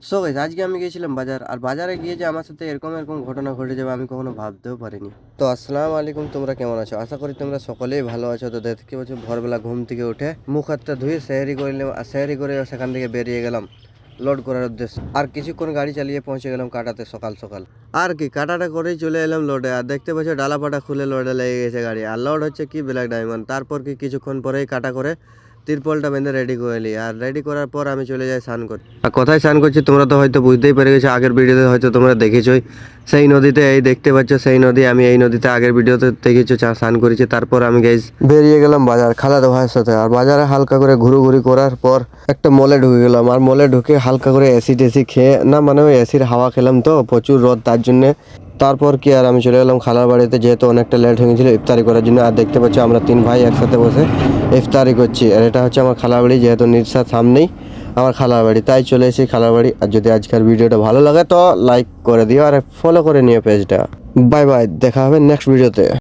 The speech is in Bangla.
সো গাইস আজকে আমি গিয়েছিলাম বাজার, আর বাজারে গিয়ে যে আমার সাথে এরকম এরকম ঘটনা ঘটে যাবে আমি কখনো ভাবতেও পারিনি। তো আসসালামু আলাইকুম, তোমরা কেমন আছো? আশা করি তোমরা সকলেই ভালো আছো। তো দেখতে পাচ্ছ ভোরবেলা ঘুম থেকে উঠে মুখ হাতটা ধুয়ে সেহরি করলাম, আর সেহরি করে সেখান থেকে বেরিয়ে গেলাম লোড করার উদ্দেশ্যে। আর কিছুক্ষণ গাড়ি চালিয়ে পৌঁছে গেলাম কাটাতে সকাল সকাল। আর কি কাটাটা করেই চলে এলাম লোডে, আর দেখতে পাচ্ছ ডালাপাটা খুলে লোডে লেগে গেছে গাড়ি। আর লোড হচ্ছে কি ব্ল্যাক ডায়মন্ড। তারপর কি কিছুক্ষণ পরেই কাটা করে তিরপলটা বেঁধে রেডি করে নিই, আর রেডি করার পর আমি চলে যাই স্নান করতে। আর কোথায় স্নান করছি তোমরা তো হয়তো বুঝতেই পেরে গেছো, আগের ভিডিওতে হয়তো তোমরা দেখেছোই। সেই নদীতে, এই দেখতে পাচ্ছ সেই নদী, আমি এই নদীতে আগের ভিডিওতে দেখেছো স্নান করেছি। তারপর আমি গাইস বেরিয়ে গেলাম বাজার খালাতো ভাইয়ের সাথে। আর বাজারে হালকা করে ঘুরোঘুরি করার পর একটা মলে ঢুকে গেলাম, আর মলে ঢুকে হালকা করে এসি টেসি খেয়ে, না মানে ওই এসির হাওয়া খেলাম, তো প্রচুর রোদ তার জন্যে। তারপর কি আর আমি চলে গেলাম খালার বাড়িতে, যেহেতু অনেকটা লেট হয়ে গেছিলো ইফতারি করার জন্য। আর দেখতে পাচ্ছি আমরা তিন ভাই একসাথে বসে ইফতারি করছি। আর এটা হচ্ছে আমার খালার বাড়ি, যেহেতু নির্সার সামনেই আমার খালার বাড়ি, তাই চলে এসেছি খালার বাড়ি। আর যদি আজকের ভিডিওটা ভালো লাগে তো লাইক করে দিও আর ফলো করে নিও পেজটা। বাই বাই, দেখা হবে নেক্সট ভিডিওতে।